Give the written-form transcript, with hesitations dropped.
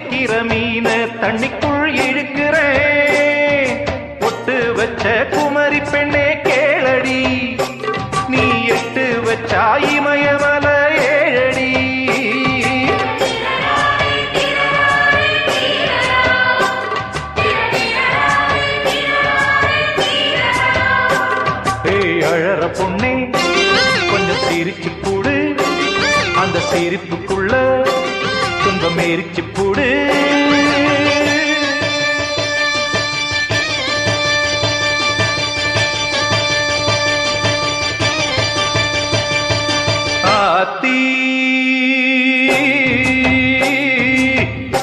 பிடிக்கிற மீன தண்ணிக்குள் இழுக்கிறேன். ஒட்டு வச்ச குமரி பெண்ணே கேளடி, நீ எட்டு வச்சா இமயமல ஏழடி. அழற பொண்ணே கொஞ்சம் சிரிச்சு போடு, அந்த சிரிப்புக்குள்ள துன்பம் எரிச்சு போடு.